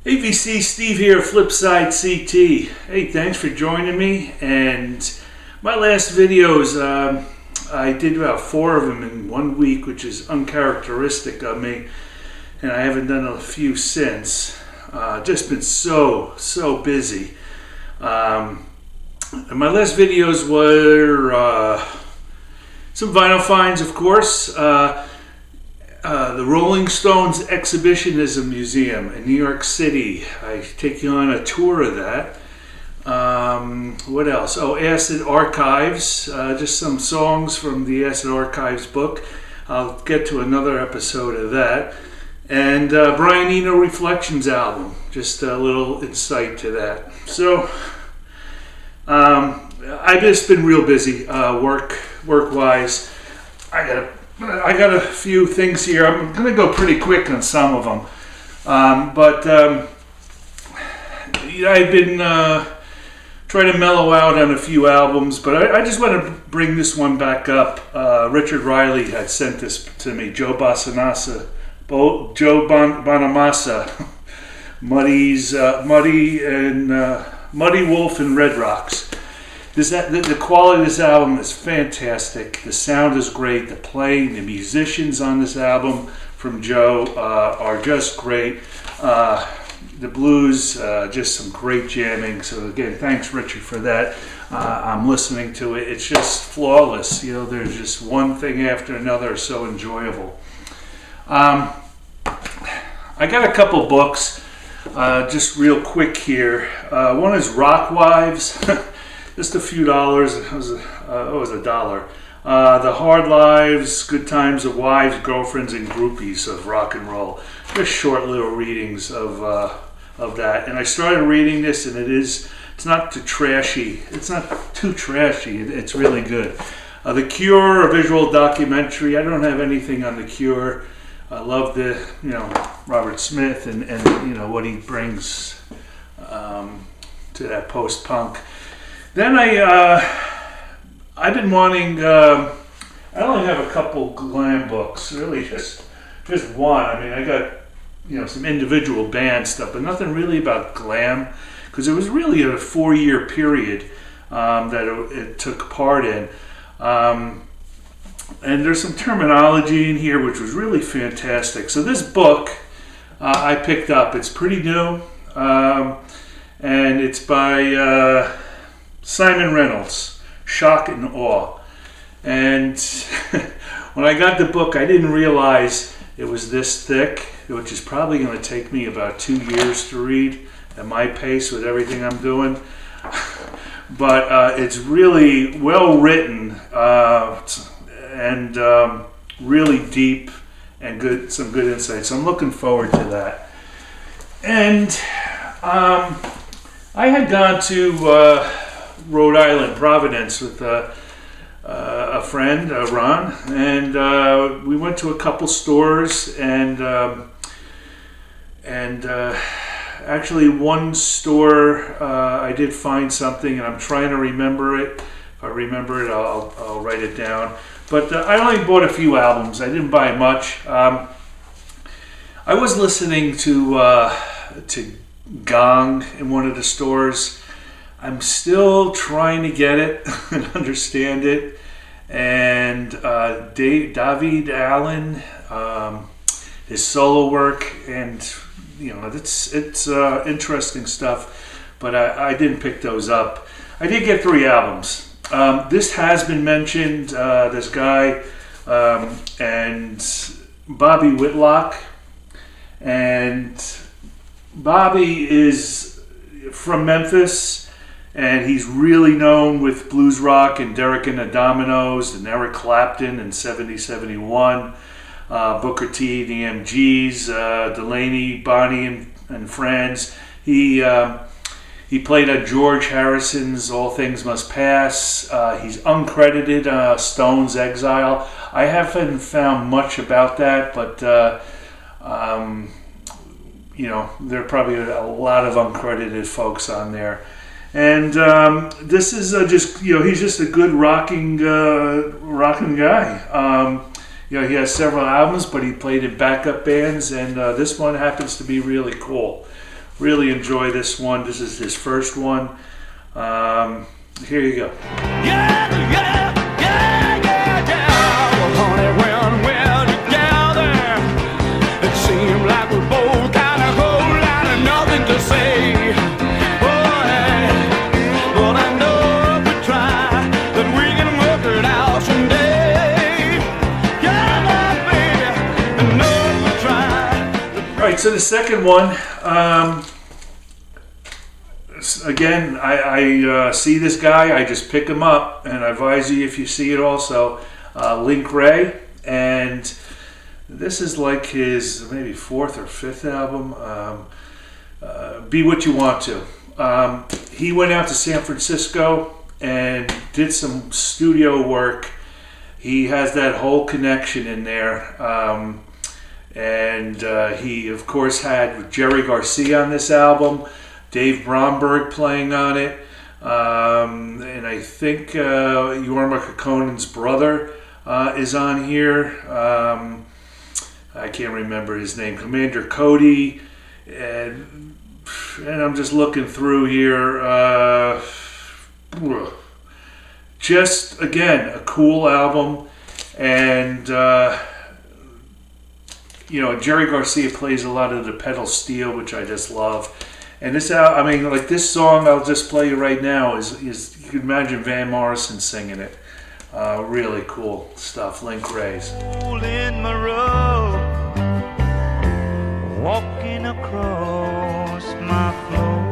AVC Steve here, FlipSideCT. Hey, thanks for joining me. And my last videos, I did about 4 of them in 1 week, which is uncharacteristic of me. And I haven't done a few since. Just been so busy. And my last videos were some vinyl finds, of course. The Rolling Stones Exhibitionism Museum in New York City. I take you on a tour of that. What else? Oh, Acid Archives. Just some songs from the Acid Archives book. I'll get to another episode of that. And Brian Eno Reflections album. Just a little insight to that. So, I've just been real busy, work-wise. I got a few things here. I'm going to go pretty quick on some of them. I've been trying to mellow out on a few albums, but I just want to bring this one back up. Richard Riley had sent this to me. Joe Bonamassa, Muddy Wolf and Red Rocks. The quality of this album is fantastic. The sound is great. The playing, the musicians on this album from Joe are just great. The blues, just some great jamming. So again, thanks Richard for that. I'm listening to it. It's just flawless. You know, there's just one thing after another, so enjoyable. I got a couple books, just real quick here. One is Rock Wives. Just a few dollars. It was $1. The Hard Lives, Good Times of Wives, Girlfriends, and Groupies of Rock and Roll. Just short little readings of that. And I started reading this, and it's not too trashy. It's not too trashy. It's really good. The Cure, a visual documentary. I don't have anything on The Cure. I love Robert Smith and what he brings to that post-punk. Then I've been wanting. I only have a couple GLAM books, really, just one. I mean, I got some individual band stuff, but nothing really about GLAM, because it was really a 4-year period that it took part in. And there's some terminology in here which was really fantastic. So this book I picked up. It's pretty new, and it's by Simon Reynolds, Shock and Awe. And when I got the book, I didn't realize it was this thick, which is probably going to take me about 2 years to read at my pace with everything I'm doing. But it's really well written and really deep and good, some good insight. So I'm looking forward to that. And I had gone to Rhode Island, Providence, with a friend, Ron, and we went to a couple stores, and actually one store I did find something, and I'm trying to remember it. If I remember it, I'll write it down. But I only bought a few albums. I didn't buy much. I was listening to Gong in one of the stores. I'm still trying to get it and understand it. And David Allen, his solo work, and it's interesting stuff. But I didn't pick those up. I did get 3 albums. This has been mentioned. This guy and Bobby Whitlock, and Bobby is from Memphis. And he's really known with blues rock and Derek and the Dominoes and Eric Clapton in 70-71, Booker T, the MGs, Delaney, Bonnie and Friends. He played at George Harrison's All Things Must Pass. He's uncredited Stones Exile. I haven't found much about that, but there are probably a lot of uncredited folks on there. And this is he's just a good rocking guy. He has several albums, but he played in backup bands, and this one happens to be really cool. Really enjoy this one. This is his first one. Here you go. Yeah, yeah, yeah, yeah, yeah. Well, honey, when we're together, it seems like we're both kind of cold and nothing to say. Oh, yeah. But I know if we try, that we can work it out someday. Yeah, my baby, I know if we try. All right, so the second one, again, I see this guy, I just pick him up, and I advise you if you see it also, Link Ray, and this is like his maybe fourth or fifth album, Be What You Want To. He went out to San Francisco and did some studio work. He has that whole connection in there, and he of course had Jerry Garcia on this album, Dave Bromberg playing on it, and I think Jorma Kaukonen's brother is on here. I can't remember his name. Commander Cody, and I'm just looking through here. Just again a cool album, and Jerry Garcia plays a lot of the pedal steel, which I just love. And this, I mean, like this song I'll just play you right now is you can imagine Van Morrison singing it. Really cool stuff. Link Ray's. In my road, walking across my floor.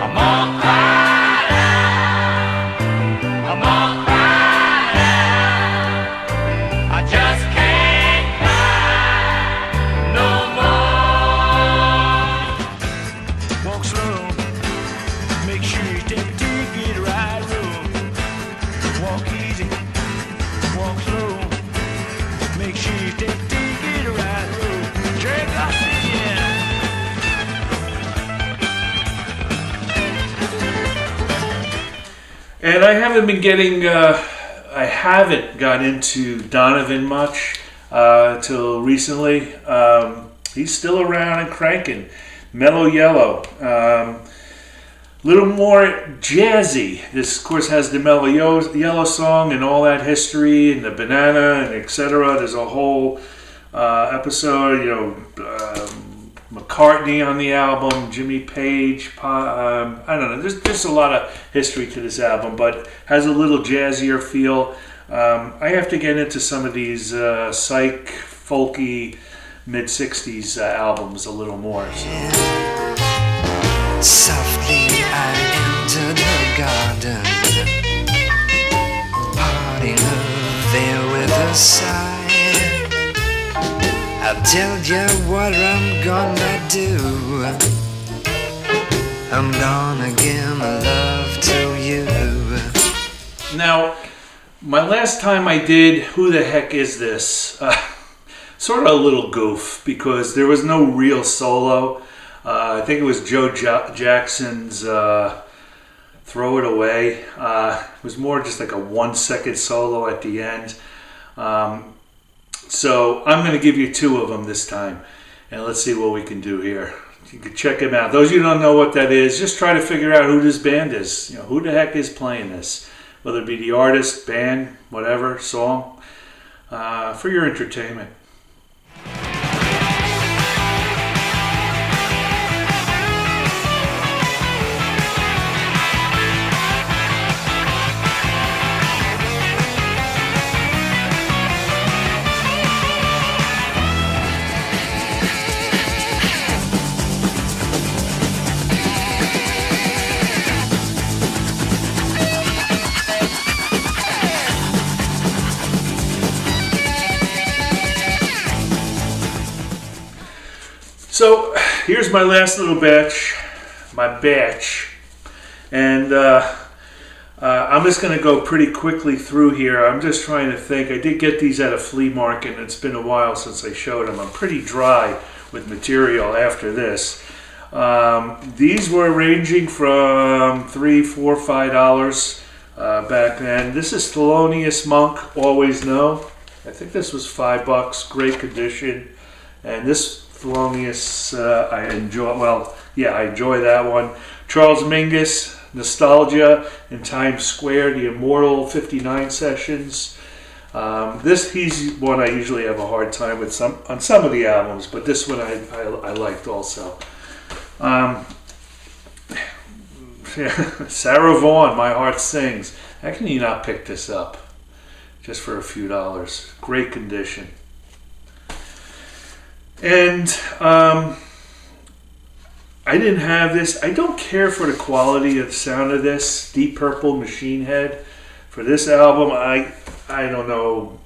I'm on fire. I'm on fire. I just can't cry no more. Walk slow. Make sure you take a ticket right road. Walk easy, walk slow. Make sure you take a ticket right road. Jerry Garcia. And I haven't been getting, I haven't got into Donovan much till recently. He's still around and cranking. Mellow Yellow. Little more jazzy. This, of course, has the Mellow Yellow song and all that history and the banana and etc. There's a whole episode, McCartney on the album, Jimmy Page. I don't know. There's a lot of history to this album, but has a little jazzier feel. I have to get into some of these psych, folky, mid-60s albums a little more. So. Softly I entered the garden, parting her veil with a sigh. I'll tell you what I'm gonna do. I'm gonna give my love to you. Now, my last time I did Who the Heck Is This? Sort of a little goof because there was no real solo. I think it was Joe Jackson's Throw It Away. It was more just like a 1 second solo at the end. So I'm going to give you two of them this time. And let's see what we can do here. You can check them out. Those of you who don't know what that is, just try to figure out who this band is. Who the heck is playing this? Whether it be the artist, band, whatever, song. For your entertainment. So here's my last little batch, and I'm just going to go pretty quickly through here. I'm just trying to think. I did get these at a flea market, and it's been a while since I showed them. I'm pretty dry with material after this. These were ranging from $3, $4, $5 back then. This is Thelonious Monk, Always Know. I think this was $5, great condition. And this Thelonious, I enjoy, well, yeah, I enjoy that one. Charles Mingus, Nostalgia in Times Square, the Immortal 59 Sessions. He's one I usually have a hard time with on some of the albums, but this one I liked also. Sarah Vaughan, My Heart Sings. How can you not pick this up? Just for a few dollars. Great condition. And I didn't have this. I don't care for the quality of the sound of this. Deep Purple, Machine Head. For this album, I don't know,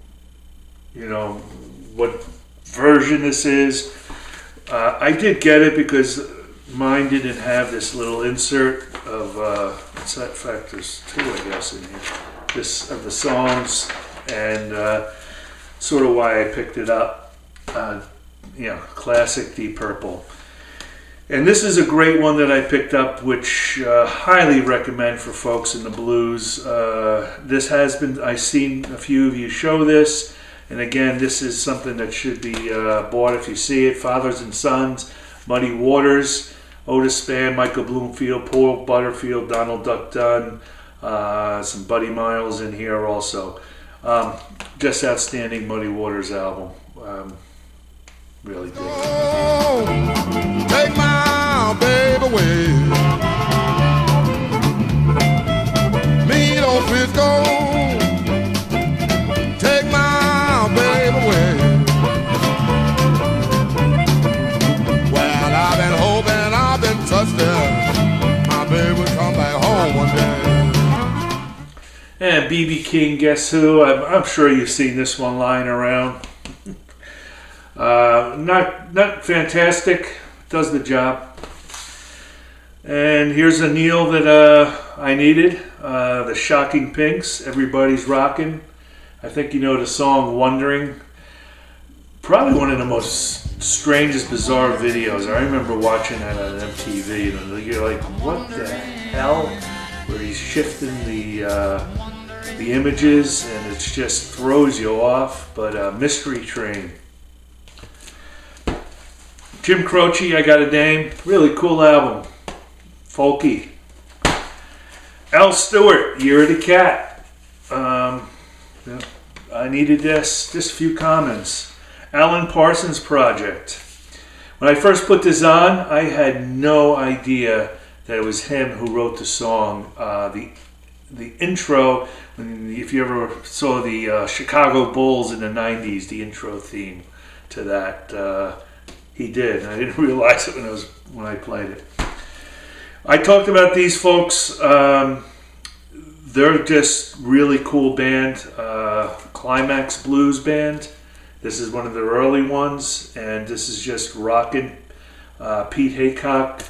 what version this is. I did get it because mine didn't have this little insert of, in fact, there's two, I guess, in here. This of the songs, and sort of why I picked it up. Classic Deep Purple. And this is a great one that I picked up, which highly recommend for folks in the blues. This has been, I've seen a few of you show this, and again, this is something that should be bought if you see it. Fathers and Sons, Muddy Waters, Otis Spann, Michael Bloomfield, Paul Butterfield, Donald Duck Dunn, some Buddy Miles in here also. Just outstanding Muddy Waters album. Really good. Oh, take my baby away. Me don't Frisco. Take my baby away. Well, I've been hoping and I've been trusting my baby will come back home one day. And B.B. King, Guess Who? I'm sure you've seen this one lying around. Not fantastic, does the job. And here's a Neil that I needed, the Shocking Pinks, Everybody's Rockin'. I think you know the song Wondering. Probably one of the most strangest, bizarre videos. I remember watching that on MTV, and you're like, what the hell? Where he's shifting the images, and it just throws you off. But Mystery Train. Jim Croce, I Got a Dame. Really cool album. Folky. Al Stewart, Year of the Cat. I needed this. Just a few comments. Alan Parsons Project. When I first put this on, I had no idea that it was him who wrote the song. The intro, if you ever saw the Chicago Bulls in the 90s, the intro theme to that, he did, and I didn't realize it when I played it. I talked about these folks. They're just really cool band. Climax Blues Band. This is one of their early ones, and this is just rocking. Pete Haycock,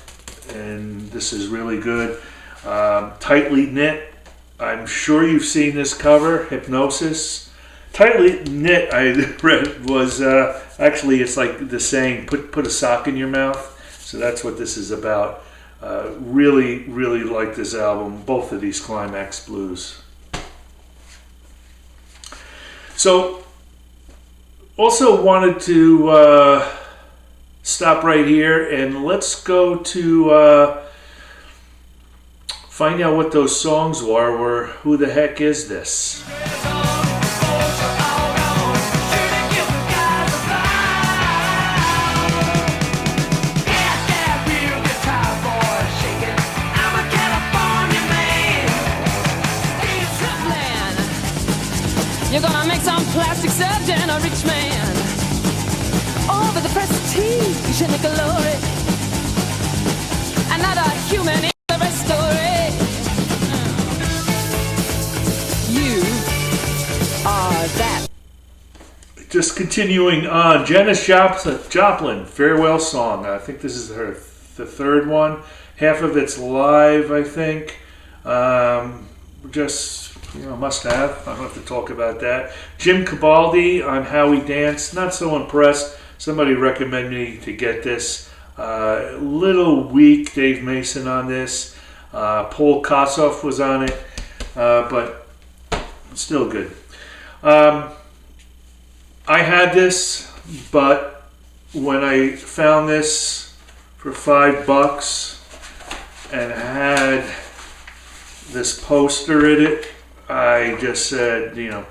and this is really good. Tightly Knit. I'm sure you've seen this cover, Hypnosis. Tightly Knit, I read, was actually, it's like the saying, put a sock in your mouth. So that's what this is about. Really, really like this album, both of these Climax Blues. So, also wanted to stop right here and let's go to find out what those songs were. Who the heck is this? You're gonna make some plastic surgeon a rich man. Over the prestige and the glory. Another human in the story. You are that. Just continuing on, Janis Joplin, Farewell Song. I think this is the third one. Half of it's live, I think. Must have. I don't have to talk about that. Jim Cabaldi on How We Dance. Not so impressed. Somebody recommended me to get this. Little weak Dave Mason on this. Paul Kossoff was on it. But still good. I had this, but when I found this for $5 and had this poster in it, I just said, you know,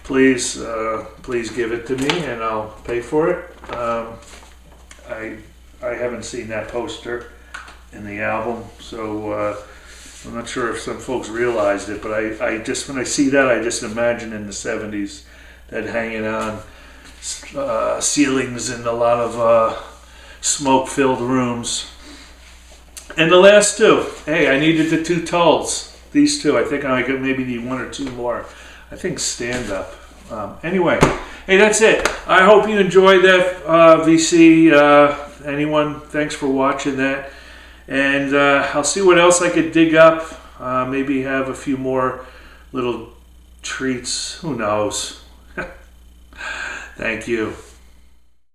please give it to me and I'll pay for it. I haven't seen that poster in the album, so I'm not sure if some folks realized it, but I just, when I see that, I just imagine in the 70s that hanging on ceilings in a lot of smoke-filled rooms. And the last two, hey, I needed the two Tulls. These two, I think I could maybe need one or two more. I think stand up. Anyway, hey, that's it. I hope you enjoyed that, VC. Anyone, thanks for watching that. And I'll see what else I could dig up. Maybe have a few more little treats. Who knows? Thank you.